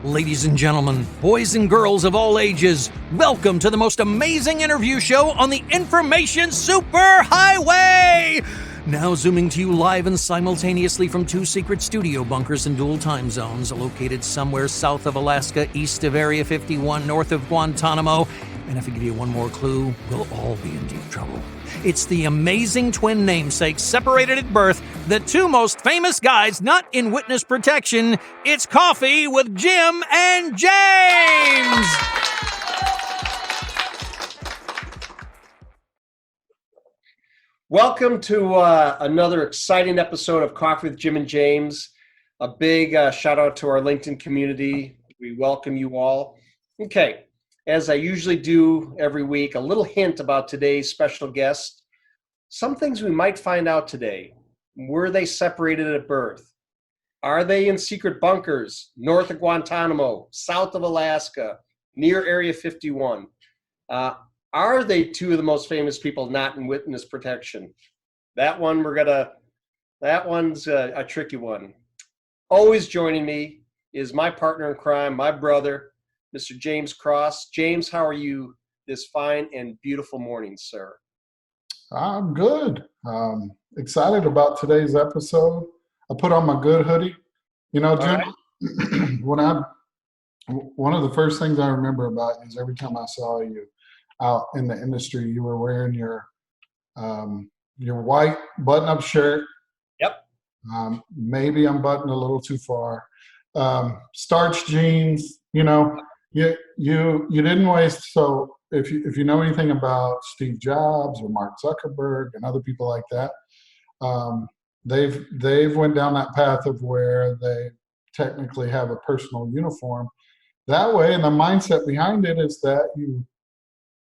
Ladies and gentlemen, boys and girls of all ages, welcome to the most amazing interview show on the Information Superhighway! Now zooming to you live and simultaneously from two secret studio bunkers in dual time zones, located somewhere south of Alaska, east of Area 51, north of Guantanamo. And if I give you one more clue, we'll all be in deep trouble. It's the amazing twin namesakes separated at birth, the two most famous guys not in witness protection. It's Coffee with Jim and James! Welcome to another exciting episode of Coffee with Jim and James. A big shout out to our LinkedIn community. We welcome you all. Okay, as I usually do every week, a little hint about today's special guest. Some things we might find out today. Were they separated at birth? Are they in secret bunkers north of Guantanamo, south of Alaska, near Area 51? Are they two of the most famous people not in witness protection? That one's a tricky one. Always joining me is my partner in crime, my brother, Mr. James Cross. James, how are you this fine and beautiful morning, sir? I'm good. Excited about today's episode. I put on my good hoodie. You know, Jim, right. One of the first things I remember about you is every time I saw you out in the industry, you were wearing your white button-up shirt. Yep. Maybe I'm buttoned a little too far. Starched jeans. You know, you didn't waste. So if you know anything about Steve Jobs or Mark Zuckerberg and other people like that, they've went down that path of where they technically have a personal uniform. That way, and the mindset behind it is that you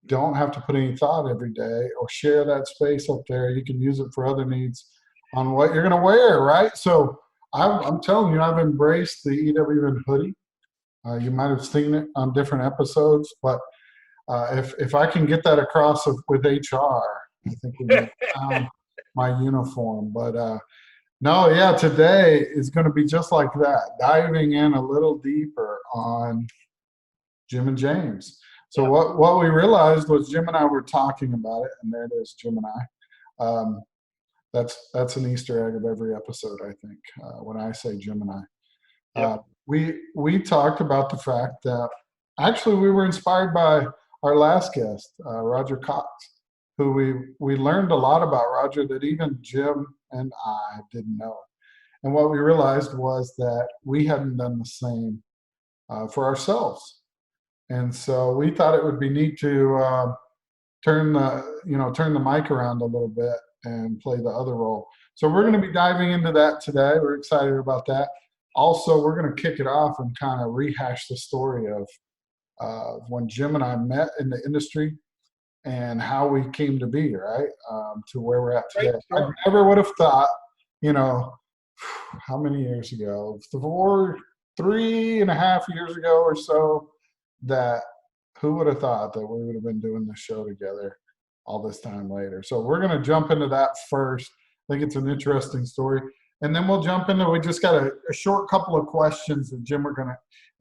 don't have to put any thought every day or share that space up there. You can use it for other needs on what you're going to wear, right? So I'm telling you, I've embraced the EWN hoodie. You might have seen it on different episodes, but if I can get that across with HR, I think we have found my uniform. But no, yeah, today is going to be just like that, diving in a little deeper on Jim and James. So what we realized was Jim and I were talking about it, and there it is, Jim and I. That's an Easter egg of every episode, I think, when I say Jim and I. Yep. We talked about the fact that actually we were inspired by our last guest, Roger Cox, who we learned a lot about Roger that even Jim and I didn't know. And what we realized was that we hadn't done the same for ourselves. And so we thought it would be neat to turn the mic around a little bit and play the other role. So we're going to be diving into that today. We're excited about that. Also, we're going to kick it off and kind of rehash the story of when Jim and I met in the industry and how we came to be, right, to where we're at today. I never would have thought, how many years ago? 3.5 years ago or so, that who would have thought that we would have been doing this show together all this time later. So we're going to jump into that first. I think it's an interesting story. And then we'll jump into, we just got a short couple of questions that Jim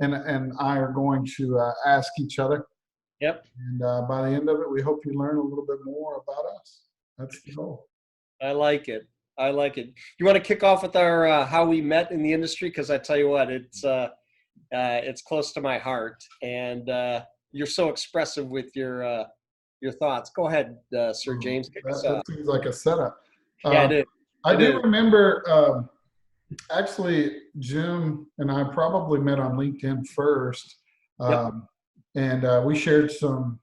and I are going to ask each other. Yep. And by the end of it, we hope you learn a little bit more about us. That's the goal. I like it. You want to kick off with our how we met in the industry? Because I tell you what, it's close to my heart, and you're so expressive with your thoughts. Go ahead, Sir James. Kick us off. That seems like a setup. Yeah, it is. I do remember, actually, Jim and I probably met on LinkedIn first, and we shared some,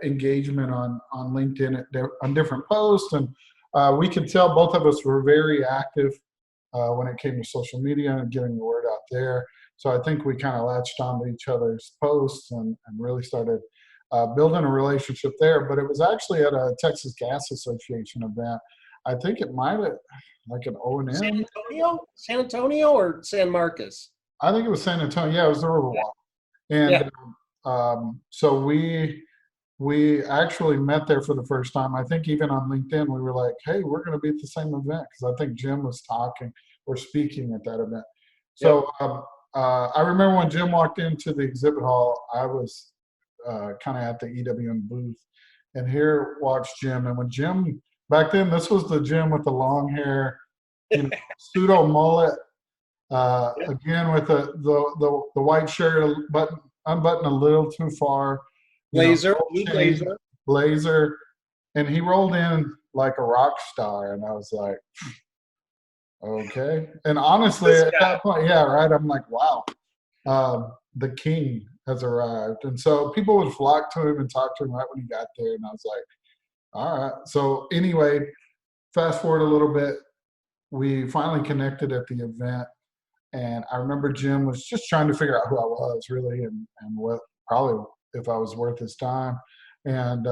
engagement on LinkedIn on different posts, and we could tell both of us were very active when it came to social media and getting the word out there. So I think we kind of latched onto each other's posts and really started building a relationship there. But it was actually at a Texas Gas Association event. I think it might have, like an O&M. San Antonio or San Marcos? I think it was San Antonio. Yeah, it was the Riverwalk. And so we actually met there for the first time. I think even on LinkedIn, we were like, hey, we're going to be at the same event, because I think Jim was talking or speaking at that event. So I remember when Jim walked into the exhibit hall, I was kind of at the EWM booth, and here walks Jim. And when Jim, back then, this was the Jim with the long hair, pseudo mullet. Again, with the white shirt unbuttoned a little too far. Blazer, gold blue chain, blazer. blazer, and he rolled in like a rock star, and I was like, okay. And honestly, This at guy. that point, yeah, right. I'm like, wow, the king has arrived, and so people would flock to him and talk to him right when he got there, and I was like, all right. So anyway, fast forward a little bit, we finally connected at the event. And I remember Jim was just trying to figure out who I was really, and what probably if I was worth his time. And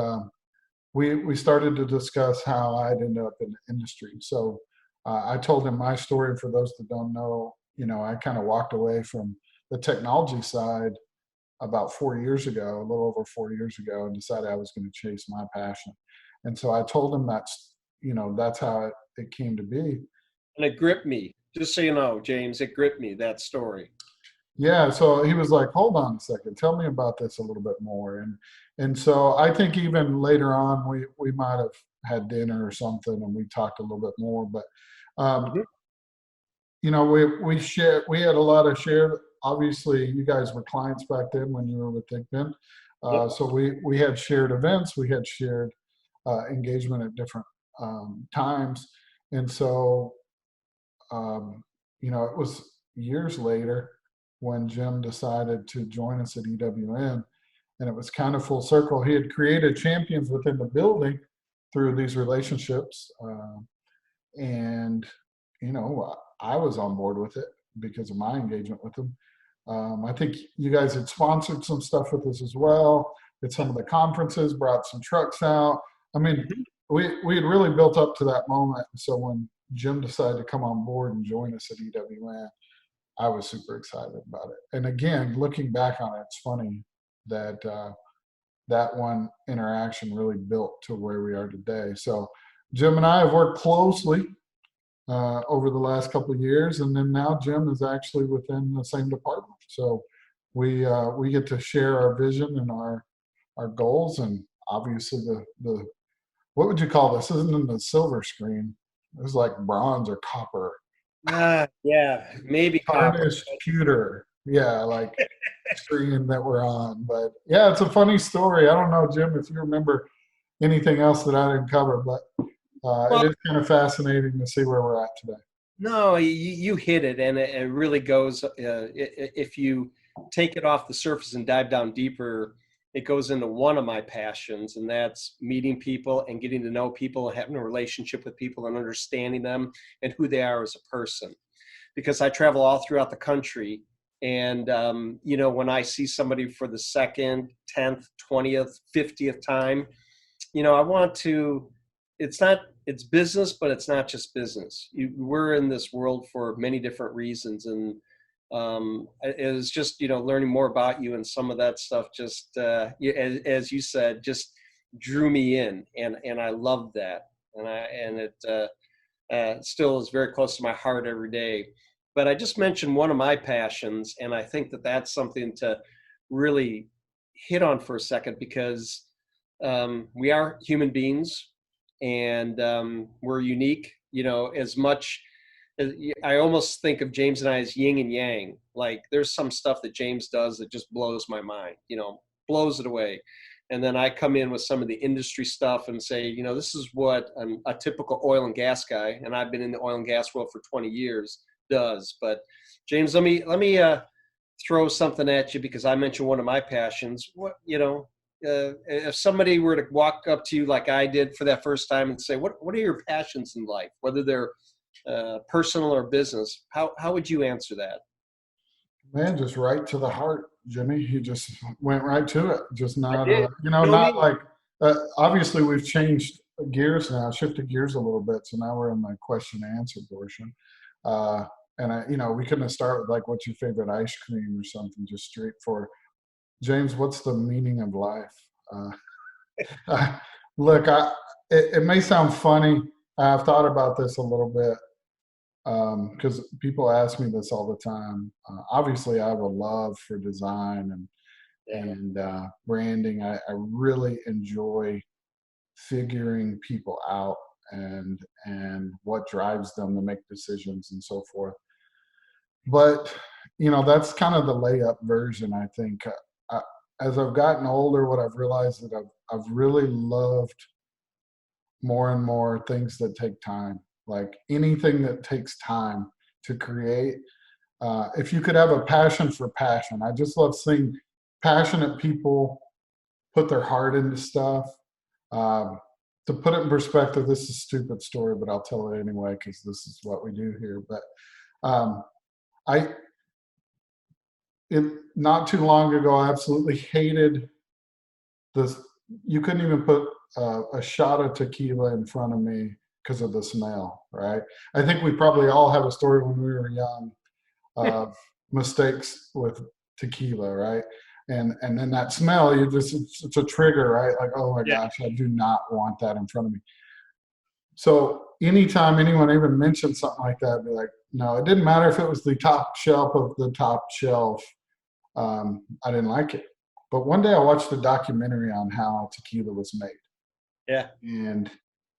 we started to discuss how I'd ended up in the industry. So I told him my story. For those that don't know, I kind of walked away from the technology side about 4 years ago, a little over 4 years ago, and decided I was going to chase my passion. And so I told him that's how it came to be. And it gripped me. Just so you know, James, it gripped me, that story. Yeah, so he was like, "Hold on a second, tell me about this a little bit more." And so I think even later on, we might have had dinner or something, and we talked a little bit more. But um, Mhm. we had a lot of shared. Obviously, you guys were clients back then when you were with Thigpen. Yep. So we had shared events, we had shared engagement at different times, and so it was years later when Jim decided to join us at EWN, and it was kind of full circle. He had created champions within the building through these relationships, and I was on board with it because of my engagement with him. I think you guys had sponsored some stuff with us as well. At some of the conferences, brought some trucks out. I mean, we had really built up to that moment. So when Jim decided to come on board and join us at EWN, I was super excited about it. And again, looking back on it, it's funny that that one interaction really built to where we are today. So Jim and I have worked closely over the last couple of years, and then now Jim is actually within the same department. So we get to share our vision and our goals, and obviously the what would you call this? Isn't in the silver screen. It's like bronze or copper. Yeah, maybe copper. Tarnished pewter. Yeah, like screen that we're on. But yeah, it's a funny story. I don't know, Jim, if you remember anything else that I didn't cover, but Well, it is kind of fascinating to see where we're at today. no, you hit it, and it really goes. If you take it off the surface and dive down deeper, it goes into one of my passions, and that's meeting people and getting to know people, having a relationship with people, and understanding them and who they are as a person. Because I travel all throughout the country, and when I see somebody for the second, 10th, 20th, 50th time, I want to. It's business, but it's not just business. We're in this world for many different reasons, and it was just learning more about you, and some of that stuff just as you said, just drew me in, and I loved that, and it still is very close to my heart every day. But I just mentioned one of my passions, and I think that that's something to really hit on for a second, because we are human beings, and we're unique. As much as I almost think of James and I as yin and yang. Like there's some stuff that James does that just blows my mind, blows it away. And then I come in with some of the industry stuff and say, this is what a typical oil and gas guy, and I've been in the oil and gas world for 20 years, does. But James, let me throw something at you, because I mentioned one of my passions. If somebody were to walk up to you like I did for that first time and say, what are your passions in life, whether they're personal or business, how would you answer that? Man, just right to the heart, Jimmy. He just went right to it. Just I not, did. not like. Obviously, we've changed gears now, shifted gears a little bit. So now we're in the question and answer portion. We couldn't have started with like, what's your favorite ice cream or something, just straight for James. What's the meaning of life? Look, it may sound funny. I've thought about this a little bit. because people ask me this all the time. Obviously, I have a love for design and branding. I really enjoy figuring people out and what drives them to make decisions and so forth. But that's kind of the layup version. I think as I've gotten older, what I've realized that I've really loved more and more things that take time. Like anything that takes time to create. If you could have a passion for passion, I just love seeing passionate people put their heart into stuff. To put it in perspective, this is a stupid story, but I'll tell it anyway because this is what we do here. But not too long ago, I absolutely hated this. You couldn't even put a shot of tequila in front of me because of the smell, right? I think we probably all have a story when we were young of mistakes with tequila, right? And then that smell, it's a trigger, right? Like, oh my gosh, I do not want that in front of me. So anytime anyone even mentioned something like that, I'd be like, no, it didn't matter if it was the top shelf of the top shelf. I didn't like it. But one day I watched a documentary on how tequila was made. Yeah. And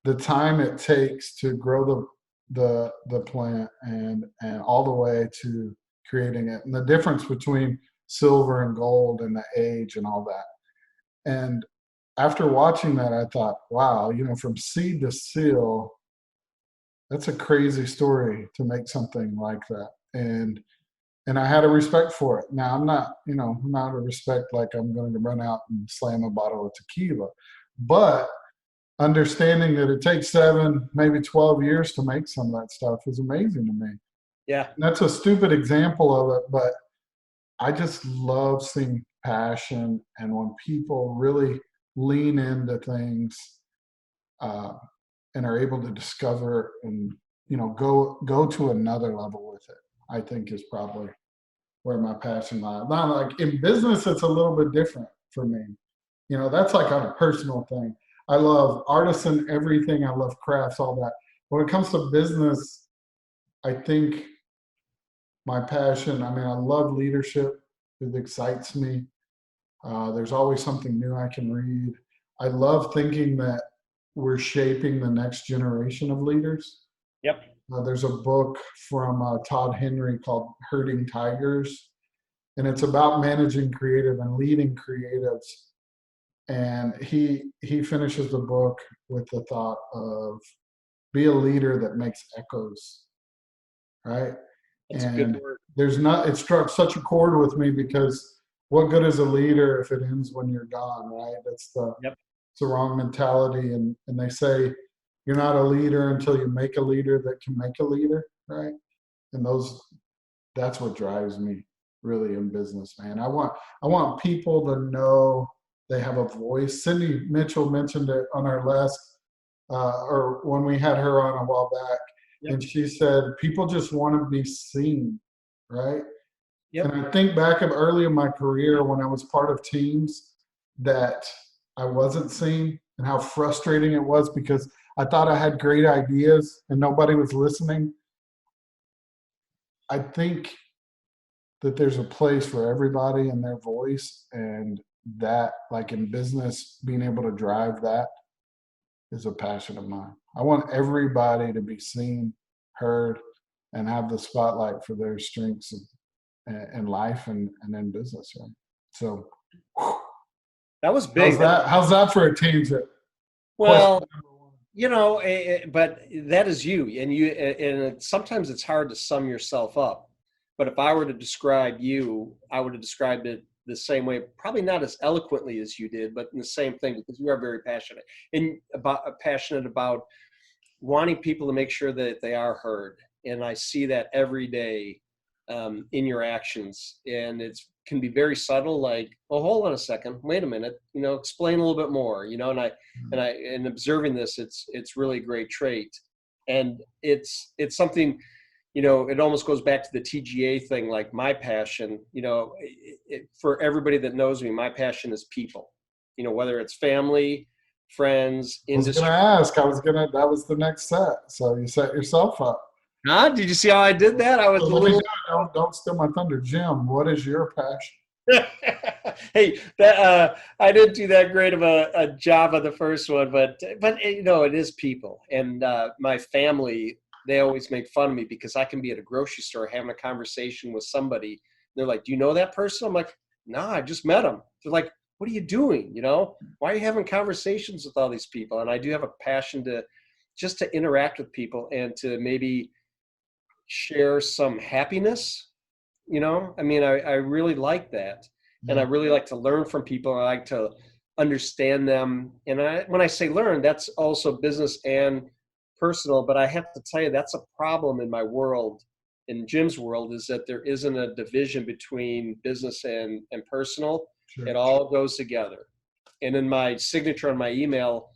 the time it takes to grow the plant and all the way to creating it, and the difference between silver and gold and the age and all that. And after watching that, I thought, wow, from seed to seal, that's a crazy story to make something like that. And I had a respect for it. Now I'm not a respect like I'm going to run out and slam a bottle of tequila, but understanding that it takes 7, maybe 12 years to make some of that stuff is amazing to me. Yeah. And that's a stupid example of it, but I just love seeing passion and when people really lean into things and are able to discover and go to another level with it, I think is probably where my passion lies. Not like in business, it's a little bit different for me. That's like on a personal thing. I love artisan everything. I love crafts, all that. When it comes to business, I think my passion, I love leadership. It excites me. There's always something new I can read. I love thinking that we're shaping the next generation of leaders. Yep. There's a book from Todd Henry called Herding Tigers, and it's about managing creative and leading creatives. And he finishes the book with the thought of be a leader that makes echoes, right? That's and a good word. it struck such a chord with me because what good is a leader if it ends when you're gone, right? It's the wrong mentality. And they say you're not a leader until you make a leader that can make a leader, right? And that's what drives me really in business, man. I want people to know they have a voice. Cindy Mitchell mentioned it on our last, or when we had her on a while back. Yep. And she said, people just want to be seen, right? Yep. And I think back of early in my career when I was part of teams that I wasn't seen and how frustrating it was because I thought I had great ideas and nobody was listening. I think that there's a place for everybody and their voice, and that, like in business, being able to drive that is a passion of mine. I want everybody to be seen, heard, and have the spotlight for their strengths in life and in business. Right? So that was big. How's that for a tangent? Well, but that is you, and sometimes it's hard to sum yourself up. But if I were to describe you, I would have described it the same way, probably not as eloquently as you did, but in the same thing, because you are very passionate about wanting people to make sure that they are heard. And I see that every day in your actions. And it can be very subtle, like, oh, hold on a second, wait a minute, explain a little bit more, and observing this, it's really a great trait. And it's something, it almost goes back to the TGA thing, like my passion, for everybody that knows me, my passion is people, whether it's family, friends, industry. I was going to ask, that was the next set. So you set yourself up. Huh? Did you see how I did that? I was So a let me do little. it. Don't steal my thunder, Jim. What is your passion? Hey, that I didn't do that great of a job on the first one, but it is people and my family. They always make fun of me because I can be at a grocery store having a conversation with somebody. They're like, "Do you know that person?" I'm like, "Nah, I just met them." They're like, "What are you doing? Why are you having conversations with all these people?" And I do have a passion to just to interact with people and to maybe share some happiness. I really like that. And I Yeah. really like to learn from people. I like to understand them. And when I say learn, that's also business and personal. But I have to tell you, that's a problem in my world, in Jim's world, is that there isn't a division between business and personal. Sure. It all goes together. And in my signature on my email,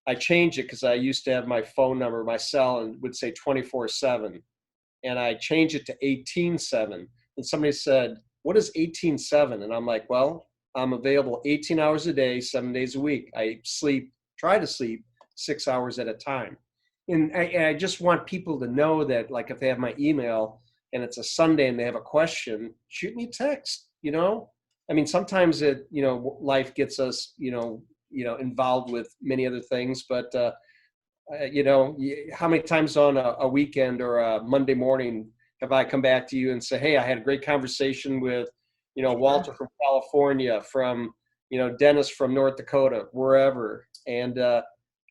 I changed it because I used to have my phone number, my cell, and would say 24/7. And I changed it to 18/7. And somebody said, "What is 18/7?" And I'm like, "Well, I'm available 18 hours a day, 7 days a week. I try to sleep 6 hours at a time." And I just want people to know that, like, if they have my email and it's a Sunday and they have a question, shoot me a text. Sometimes life gets us, involved with many other things, but how many times on a weekend or a Monday morning have I come back to you and say, "Hey, I had a great conversation with, Walter from California, from, Dennis from North Dakota, wherever." And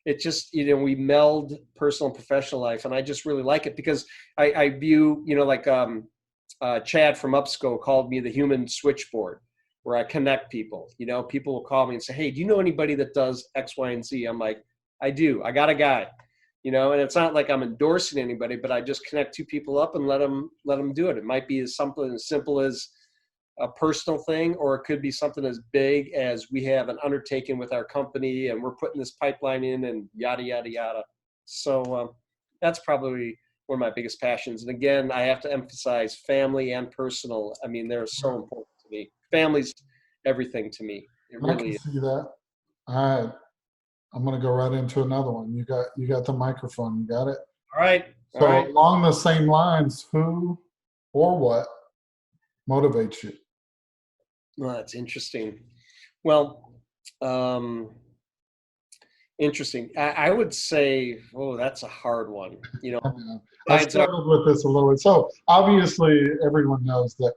it just, we meld personal and professional life. And I just really like it because I view, like Chad from Upsco called me the human switchboard, where I connect people. People will call me and say, "Hey, do you know anybody that does X, Y, and Z?" I'm like, "I do. I got a guy." And it's not like I'm endorsing anybody, but I just connect two people up and let them do it. It might be something as simple as a personal thing, or it could be something as big as we have an undertaking with our company and we're putting this pipeline in and yada, yada, yada. So that's probably one of my biggest passions. And again, I have to emphasize family and personal. I mean, they're so important to me. Family's everything to me. It I can really is. see that. All right. I'm gonna go right into another one. You got the microphone. You got it. All right. All So right. along the same lines, who or what motivates you? Well, that's interesting. Well, um, interesting. I would say, oh, that's a hard one. I Besides our, struggled with this a little bit. So obviously, everyone knows that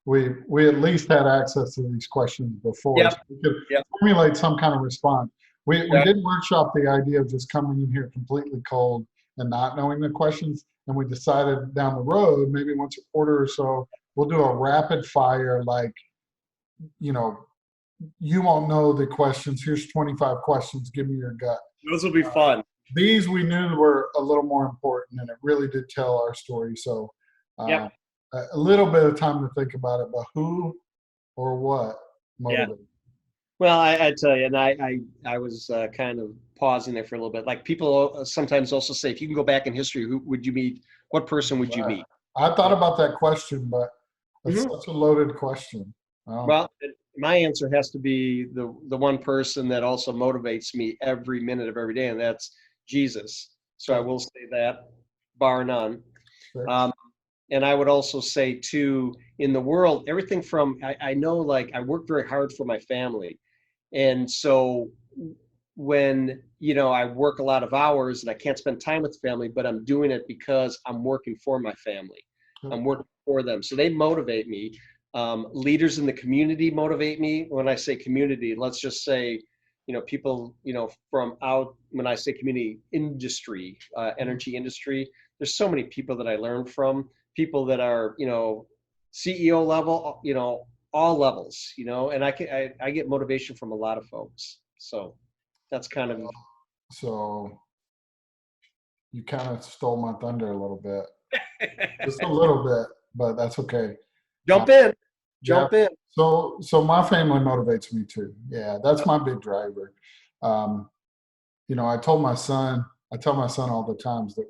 we at least had access to these questions before, so yep, we could yep, formulate some kind of response. We yeah, did workshop the idea of just coming in here completely cold and not knowing the questions, and we decided down the road, maybe once a quarter or so, we'll do a rapid fire, like, you know, you won't know the questions. Here's 25 questions. Give me your gut. those will be Uh, fun. these we knew were a little more important, and it really did tell our story. So, uh, Yep, a little bit of time to think about it, but who or what yeah. motivated? Well, I tell you, and I was kind of pausing there for a little bit. Like people sometimes also say, if you can go back in history, who would you meet? What person would you Right. meet? I thought about that question, but it's Mhm. such a loaded question. Oh, Well, my answer has to be the one person that also motivates me every minute of every day, and that's Jesus. So I okay. will say that, bar none. Six. Um, and I would also say too, in the world, everything from I know, like, I work very hard for my family, and so when I work a lot of hours and I can't spend time with the family, but I'm doing it because I'm working for my family. Good. I'm working for them, so they motivate me. Leaders in the community motivate me. When I say community, let's just say, people, from out. When I say community, industry, energy industry, there's so many people that I learn from. People that are, CEO level, all levels, and I get motivation from a lot of folks. So that's kind of. So you kind of stole my thunder a little bit, just a little bit, but that's okay. Uh, Jump in, yeah. jump in. So my family motivates me too. Yeah, that's my big driver. Um, I tell my son all the times that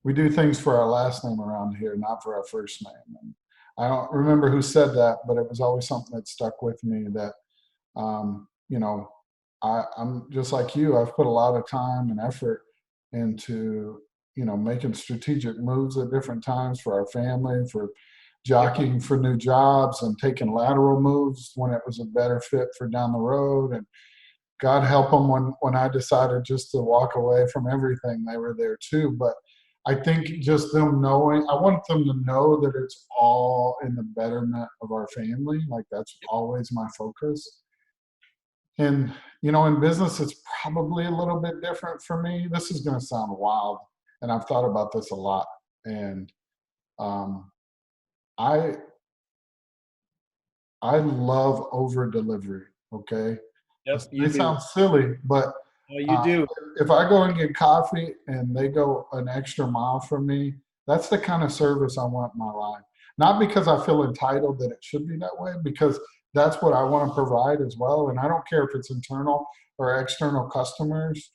we do things for our last name around here, not for our first name. And I don't remember who said that, but it was always something that stuck with me. That um, you know, I'm just like you. I've put a lot of time and effort into making strategic moves at different times for our family, for jockeying for new jobs and taking lateral moves when it was a better fit for down the road. And God help them when I decided just to walk away from everything, they were there too. But I think just them knowing, I want them to know that it's all in the betterment of our family. Like that's always my focus. And, in business, it's probably a little bit different for me. This is going to sound wild. And I've thought about this a lot. And I love over delivery. Okay. Yep, you It do. sounds silly, but Oh, you do. if I go and get coffee and they go an extra mile for me, that's the kind of service I want in my life. Not because I feel entitled that it should be that way, because that's what I want to provide as well. And I don't care if it's internal or external customers.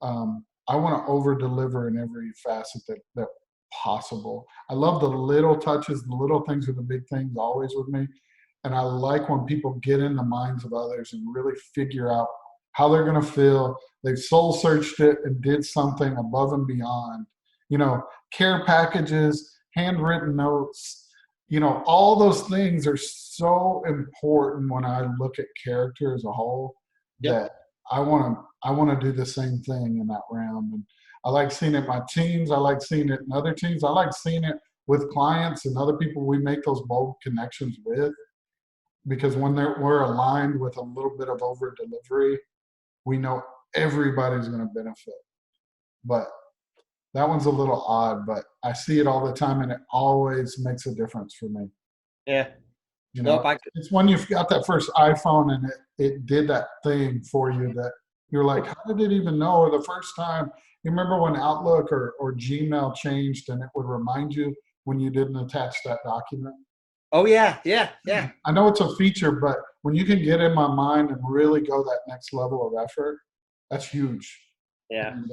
I want to over deliver in every facet that possible. I love the little touches, the little things are the big things always with me. And I like when people get in the minds of others and really figure out how they're going to feel. They've soul searched it and did something above and beyond. Care packages, handwritten notes, all those things are so important when I look at character as a whole. Yep. That I want to do the same thing in that realm. And I like seeing it in my teams. I like seeing it in other teams. I like seeing it with clients and other people we make those bold connections with. Because when we're aligned with a little bit of over delivery, we know everybody's going to benefit. But that one's a little odd, but I see it all the time, and it always makes a difference for me. Yeah. Nope, It's when you've got that first iPhone and it did that thing for you that you're like, how did it even know? Or the first time, you remember when Outlook or Gmail changed and it would remind you when you didn't attach that document? Oh, yeah. I know it's a feature, but when you can get in my mind and really go that next level of effort, that's huge. Yeah. And,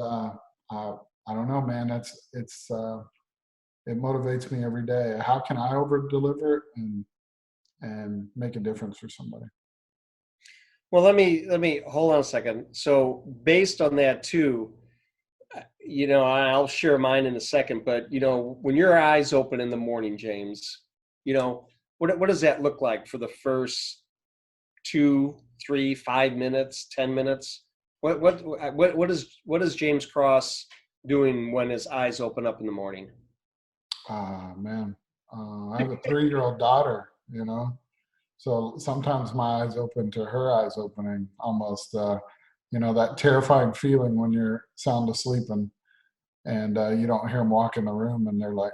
I don't know, man. It motivates me every day. How can I over deliver and make a difference for somebody? Well, let me hold on a second. So based on that too, I'll share mine in a second, but when your eyes open in the morning, James, what does that look like for the first 2, 3, 5 minutes, 10 minutes? What is James Cross doing when his eyes open up in the morning? Man, I have a 3-year-old daughter, so sometimes my eyes open to her eyes opening, almost, that terrifying feeling when you're sound asleep and you don't hear them walk in the room and they're like,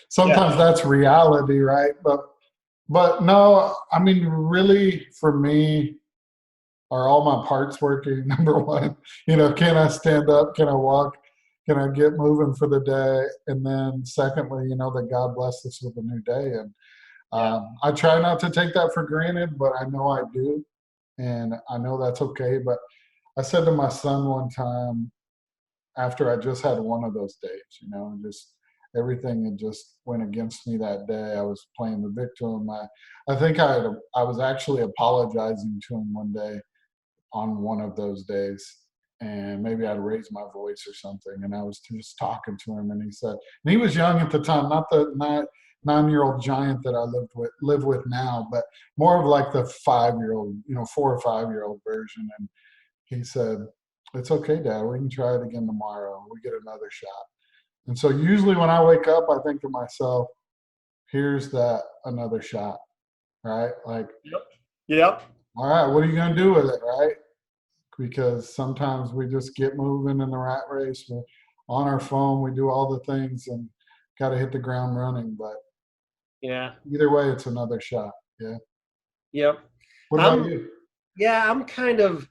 sometimes that's reality, right? But no, I mean, really for me, are all my parts working? Number one, can I stand up? Can I walk? Can I get moving for the day? And then secondly, that God blessed us with a new day. And I try not to take that for granted, but I know I do. And I know that's okay. But I said to my son one time after I just had one of those days, just everything had just went against me that day. I was playing the victim. I think I was actually apologizing to him one day on one of those days, and maybe I'd raised my voice or something, and I was just talking to him, and he said, and he was young at the time, not the 9-year-old giant that I live with now, but more of like the 5-year-old, 4 or 5-year-old version. And he said, "It's okay, Dad. We can try it again tomorrow. We get another shot." And so usually when I wake up, I think to myself, here's that another shot, right? Like, Yep. All right, what are you going to do with it, right? Because sometimes we just get moving in the rat race. We're on our phone. We do all the things and got to hit the ground running. But either way, it's another shot. Yeah. Yep. What about you? Yeah, I'm kind of,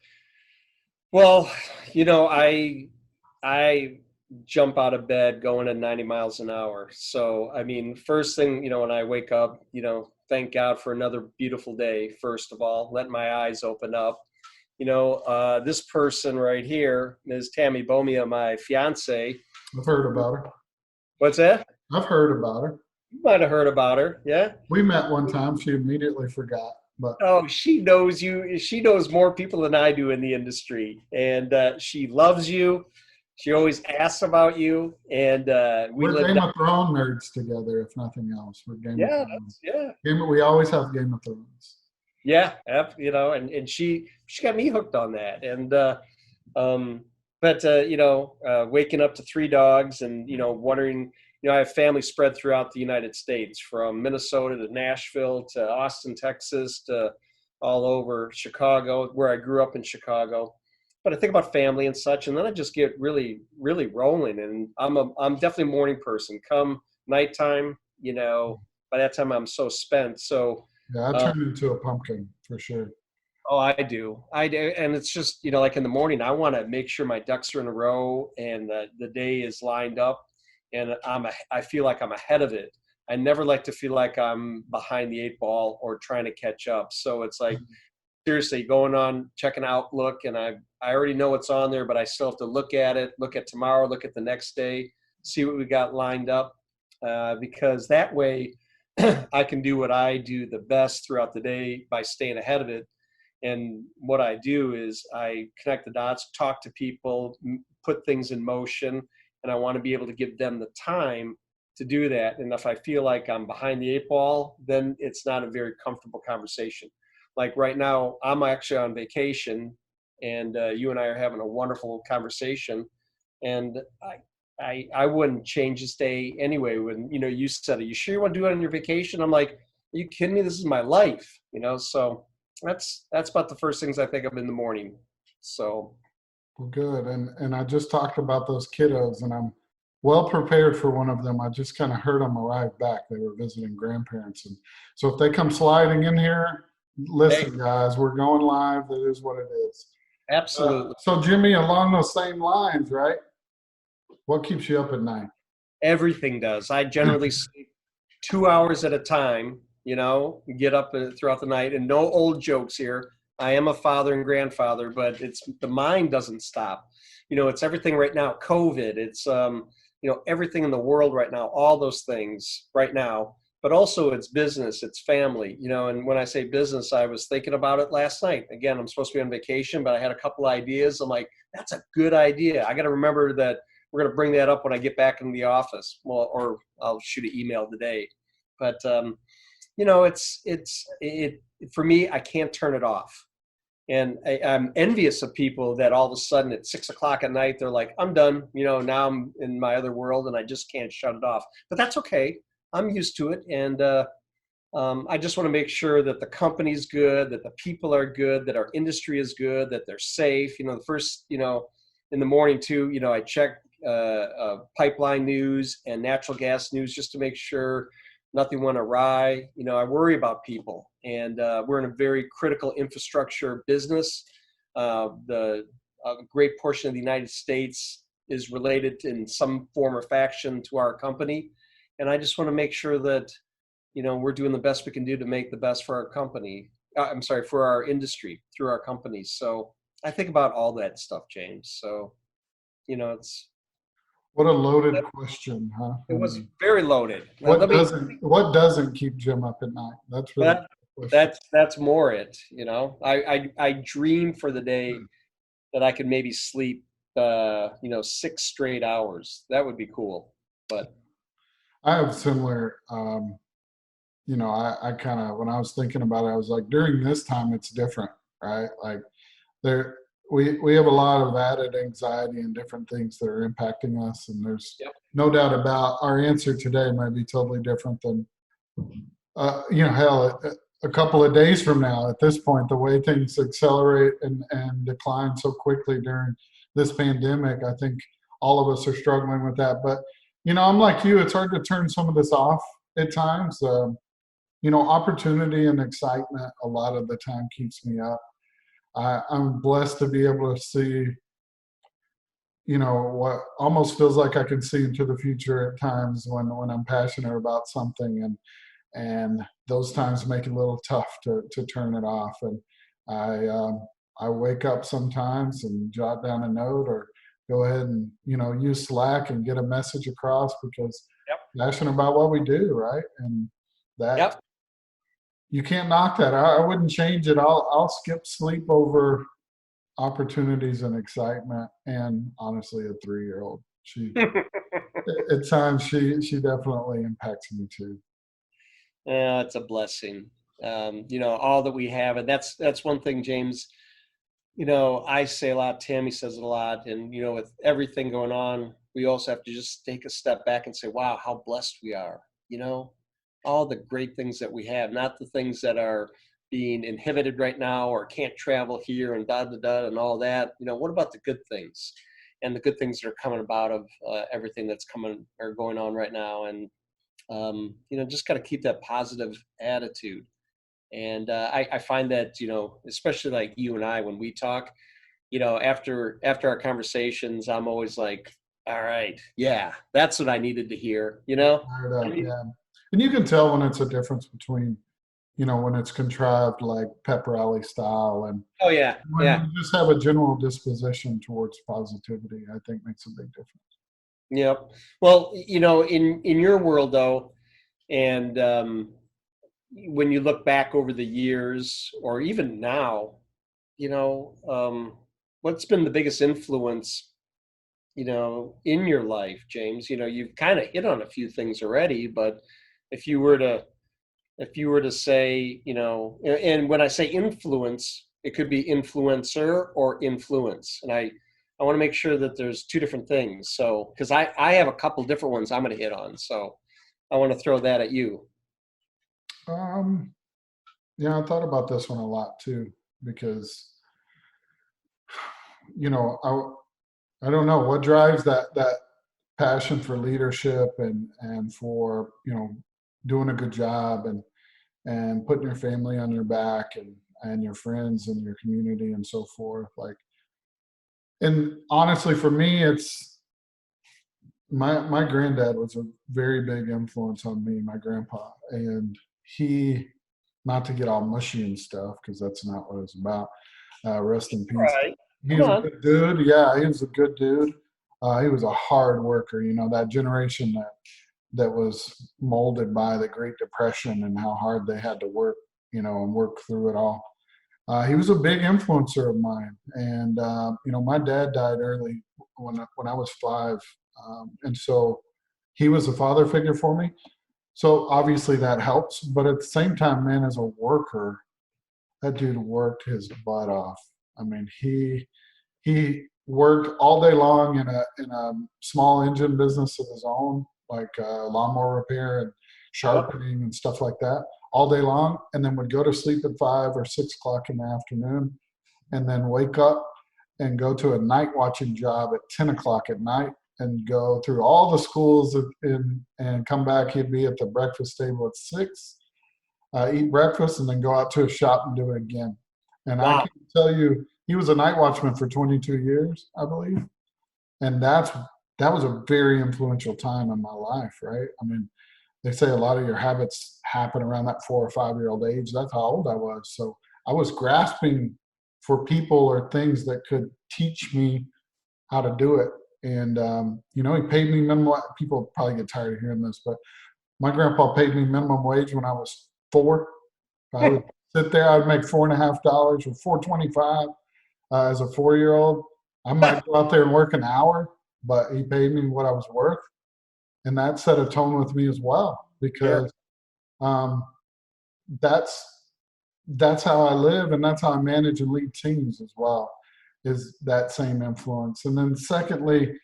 well, I jump out of bed going at 90 miles an hour. So, I mean, first thing, when I wake up, thank God for another beautiful day, first of all, let my eyes open up. This person right here, Ms. Tammy Bomia, my fiance. I've heard about her. What's that? I've heard about her. You might have heard about her, yeah? We met one time. She immediately forgot. But oh, she knows you. She knows more people than I do in the industry. And she loves you. She always asks about you, and we We're live. Game of Thrones nerds together, if nothing else. We're Game of Yeah, Thrones. yeah, We always have Game of Thrones. yeah. And she got me hooked on that, and um, but waking up to three dogs, and wondering. I have family spread throughout the United States, from Minnesota to Nashville to Austin, Texas, to all over Chicago, where I grew up in Chicago. But I think about family and such, and then I just get really, really rolling. And I'm definitely a morning person. Come nighttime, by that time I'm so spent. So, Yeah, I uh, turned into a pumpkin for sure. oh, I do, and it's just like in the morning, I want to make sure my ducks are in a row and the day is lined up, and I feel like I'm ahead of it. I never like to feel like I'm behind the eight ball or trying to catch up. So it's like, seriously, going on checking Outlook, and I already know what's on there, but I still have to look at it, look at tomorrow, look at the next day, see what we got lined up, because that way I can do what I do the best throughout the day by staying ahead of it. And what I do is I connect the dots, talk to people, put things in motion, and I want to be able to give them the time to do that. And if I feel like I'm behind the eight ball, then it's not a very comfortable conversation. Like right now, I'm actually on vacation, and you and I are having a wonderful conversation. And I wouldn't change this day anyway. When you said, "Are you sure you want to do it on your vacation?" I'm like, "Are you kidding me? This is my life." So that's about the first things I think of in the morning. So Well, good. And I just talked about those kiddos, and I'm well prepared for one of them. I just kind of heard them arrive back. They were visiting grandparents, and so if they come sliding in here, hey, listen, guys, we're going live. That is what it is. absolutely. So, Jimmy, along those same lines, right? What keeps you up at night? Everything does. I generally sleep 2 hours at a time, get up throughout the night, and no old jokes here. I am a father and grandfather, but it's the mind doesn't stop. It's everything right now. COVID, it's, everything in the world right now, all those things right now, but also it's business, it's family, and when I say business, I was thinking about it last night. Again, I'm supposed to be on vacation, but I had a couple ideas. I'm like, that's a good idea. I got to remember that we're going to bring that up when I get back in the office. Well, or I'll shoot an email today. But it for me. I can't turn it off, and I'm envious of people that all of a sudden at 6 o'clock at night they're like, "I'm done." Now I'm in my other world and I just can't shut it off. But that's okay. I'm used to it, and I just want to make sure that the company's good, that the people are good, that our industry is good, that they're safe. The first, in the morning too, I check pipeline news and natural gas news just to make sure nothing went awry. I worry about people, and we're in a very critical infrastructure business. The a great portion of the United States is related in some form or fashion to our company, and I just want to make sure that we're doing the best we can do to make the best for our company. I'm sorry, for our industry through our companies. So I think about all that stuff, James. So it's What a loaded question, huh? it I was mean, very loaded. Now, what doesn't keep Jim up at night? That's really that the question. that's more it. I dream for the day that I could maybe sleep 6 straight hours. That would be cool. But I have similar. I kind of when I was thinking about it, I was like, during this time, it's different, right? Like there, we have a lot of added anxiety and different things that are impacting us, and there's yep, no doubt about our answer today might be totally different than hell, a couple of days from now. At this point, the way things accelerate and decline so quickly during this pandemic, I think all of us are struggling with that. But I'm like you; it's hard to turn some of this off at times. Opportunity and excitement a lot of the time keeps me up. I'm blessed to be able to see, what almost feels like I can see into the future at times when I'm passionate about something, and those times make it a little tough to turn it off. And I wake up sometimes and jot down a note or go ahead and use Slack and get a message across because yep, passionate about what we do, right? And that yep. you can't knock that. I wouldn't change it. I'll skip sleep over opportunities and excitement, and honestly, a 3-year-old. At times, she definitely impacts me too. Yeah, it's a blessing. All that we have, and that's one thing, James. I say a lot, Tammy says it a lot, and with everything going on, we also have to just take a step back and say, wow, how blessed we are. All the great things that we have, not the things that are being inhibited right now or can't travel here and da da da and all that. What about the good things and the good things that are coming about of everything that's coming or going on right now? And just got to keep that positive attitude. And I find that, especially like you and I, when we talk, after our conversations, I'm always like, all right, yeah, that's what I needed to hear, Fired up, yeah. And you can tell when it's a difference between, when it's contrived like pep rally style, and Oh yeah, when yeah, you just have a general disposition towards positivity, I think makes a big difference. yep. Well, in your world though, and when you look back over the years or even now, what's been the biggest influence, in your life, James? You've kind of hit on a few things already, but if you were to say, and when I say influence, it could be influencer or influence. And I want to make sure that there's two different things. So, because I have a couple different ones I'm going to hit on. So I want to throw that at you. Um, yeah, I thought about this one a lot too, because, I don't know what drives that passion for leadership and for, doing a good job and putting your family on your back and your friends and your community and so forth. Like, and honestly, for me, it's my granddad was a very big influence on me, my grandpa, and he, not to get all mushy and stuff, because that's not what it's about. Rest in All peace. right. He Come was a on. good dude. Yeah, he was a good dude. He was a hard worker. That generation that was molded by the Great Depression and how hard they had to work, and work through it all. He was a big influencer of mine, and my dad died early when I was 5, and so he was a father figure for me. So obviously that helps, but at the same time, man, as a worker, that dude worked his butt off. I mean, he worked all day long in a small engine business of his own, like lawnmower repair and Yep. sharpening and stuff like that, all day long, and then would go to sleep at 5 or 6 o'clock in the afternoon, and then wake up and go to a night watching job at 10 o'clock at night and go through all the schools and come back. He'd be at the breakfast table at 6, eat breakfast, and then go out to a shop and do it again. And I Wow. can tell you, he was a night watchman for 22 years, I believe. And that was a very influential time in my life, right? I mean, they say a lot of your habits happen around that 4 or 5 year old age. That's how old I was. So I was grasping for people or things that could teach me how to do it. And, he paid me minimum. People probably get tired of hearing this, but my grandpa paid me minimum wage when I was 4. I would sit there, I would make $4.50 or $4.25 as a 4-year-old. I might go out there and work an hour, but he paid me what I was worth. And that set a tone with me as well, Yeah. because um, that's how I live, and that's how I manage and lead teams as well, is that same influence. And then secondly,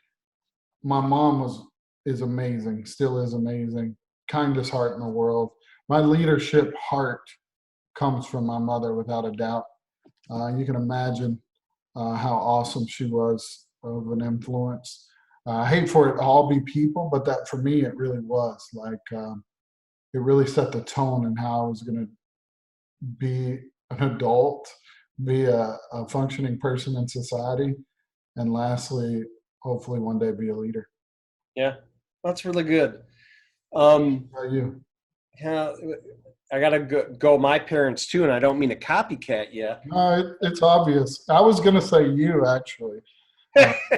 my mom is amazing, still is amazing, kindest heart in the world. My leadership heart comes from my mother without a doubt. You can imagine how awesome she was of an influence. I hate for it to all be people, but that for me it really was like it really set the tone in how I was going to be an adult, be a functioning person in society, and lastly, hopefully one day be a leader. Yeah. That's really good. Um, How about you? yeah, I gotta go my parents too, and I don't mean to copycat you. No, it's obvious. I was going to say you actually,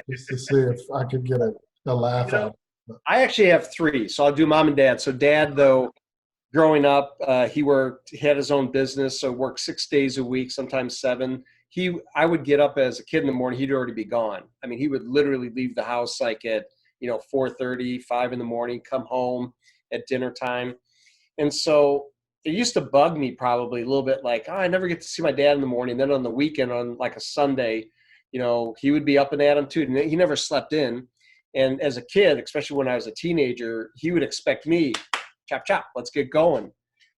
just to see if I could get a You laugh know, out. But I actually have 3, so I'll do mom and dad. So dad, though, growing up, he had his own business, so worked 6 days a week, sometimes 7. I would get up as a kid in the morning, he'd already be gone. I mean, he would literally leave the house like at, 4:30, 5 in the morning, come home at dinner time. And so it used to bug me probably a little bit, like, oh, I never get to see my dad in the morning. Then on the weekend, on like a Sunday, he would be up and at him too. And he never slept in. And as a kid, especially when I was a teenager, he would expect me, chop, chop, let's get going.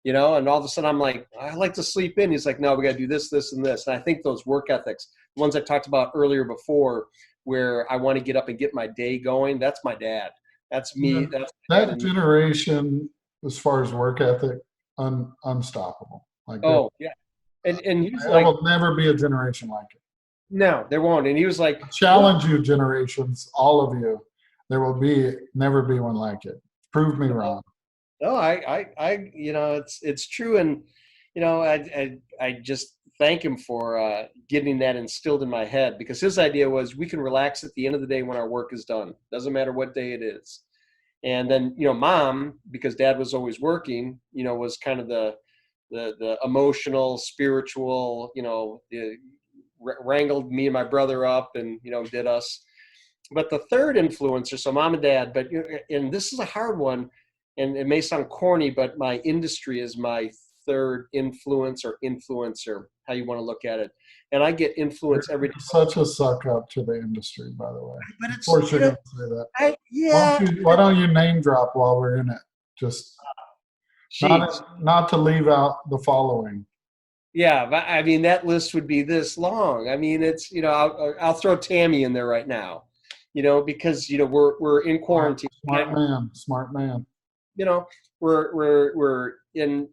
And all of a sudden I'm like, I like to sleep in. He's like, no, we got to do this, this, and this. And I think those work ethics, the ones I talked about earlier before, where I want to get up and get my day going, that's my dad. That's me. Yeah, That's my that dad. generation, as far as work ethic, unstoppable. Like, Oh, yeah. And he's there like, will never be a generation like it. no, there won't. And he was like, Challenge you, generations, all of you. There will never be one like it. Prove me wrong. no, it's true. And, I just thank him for getting that instilled in my head, because his idea was we can relax at the end of the day when our work is done. Doesn't matter what day it is. And then, mom, because dad was always working, was kind of the emotional, spiritual, wrangled me and my brother up and, did us. But the third influencer, so mom and dad, but, and this is a hard one, and it may sound corny, but my industry is my third influence or influencer, how you want to look at it. And I get influence every day. Such a suck up to the industry, by the way. But Of course you're going to say that. yeah. Why don't you name drop while we're in it? Just Jeez. not to leave out the following. Yeah, but I mean, that list would be this long. I mean, it's, I'll throw Tammy in there right now, because, we're in quarantine. Smart man. We're in,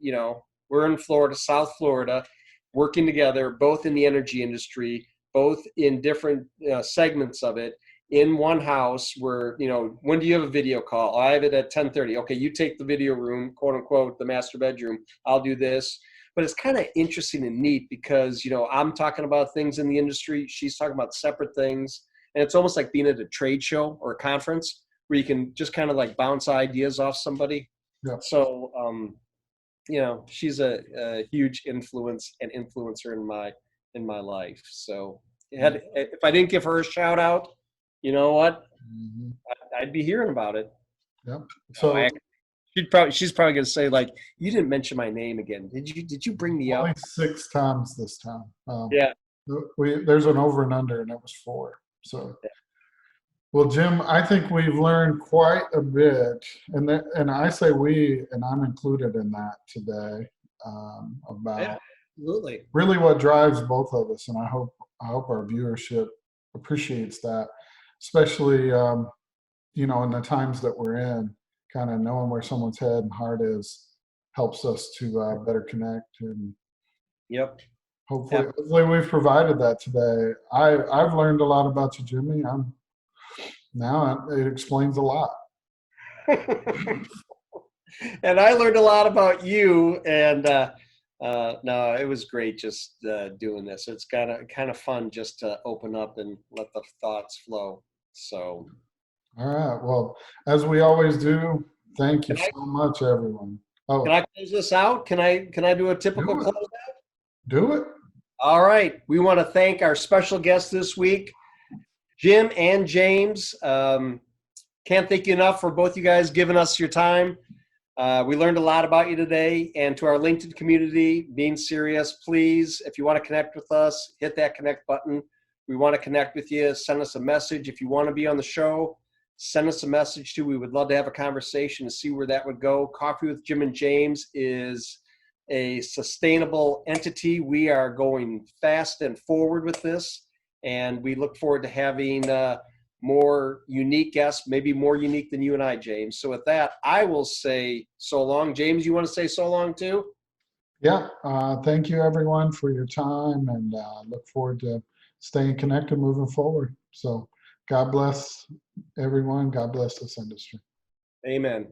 we're in Florida, South Florida, working together, both in the energy industry, both in different segments of it, in one house where, when do you have a video call? I have it at 10:30. Okay, you take the video room, quote unquote, the master bedroom. I'll do this. But it's kind of interesting and neat because, I'm talking about things in the industry. She's talking about separate things. And it's almost like being at a trade show or a conference where you can just kind of like bounce ideas off somebody. Yeah. So, she's a huge influence and influencer in my life. So if I didn't give her a shout out, you know what? Mm-hmm. I'd be hearing about it. Yep. So she's probably going to say, like, you didn't mention my name again. Did you bring me only up? 6 times this time. Yeah. There's an over and under, and it was 4. So, well, Jim, I think we've learned quite a bit, and I say we, and I'm included in that today, about Absolutely. really what drives both of us, and I hope our viewership appreciates that, especially in the times that we're in. Kind of knowing where someone's head and heart is helps us to better connect, and Yep. hopefully we've provided that today. I've learned a lot about you, Jimmy. Now it explains a lot. And I learned a lot about you, and no, it was great just doing this. It's kind of fun just to open up and let the thoughts flow. So. All right. Well, as we always do, thank you so much, everyone. Oh, can I close this out? Can I do a typical close out? Do it. All right. We want to thank our special guests this week, Jim and James. Can't thank you enough for both you guys giving us your time. We learned a lot about you today. And to our LinkedIn community, being serious, please, if you want to connect with us, hit that connect button. We want to connect with you. Send us a message. If you want to be on the show, send us a message too. We would love to have a conversation to see where that would go. Coffee with Jim and James is a sustainable entity. We are going fast and forward with this, and we look forward to having more unique guests, maybe more unique than you and I, James. So with that, I will say so long. James, you want to say so long too? Yeah. Thank you, everyone, for your time, and look forward to staying connected moving forward. So God bless everyone. God bless this industry. Amen.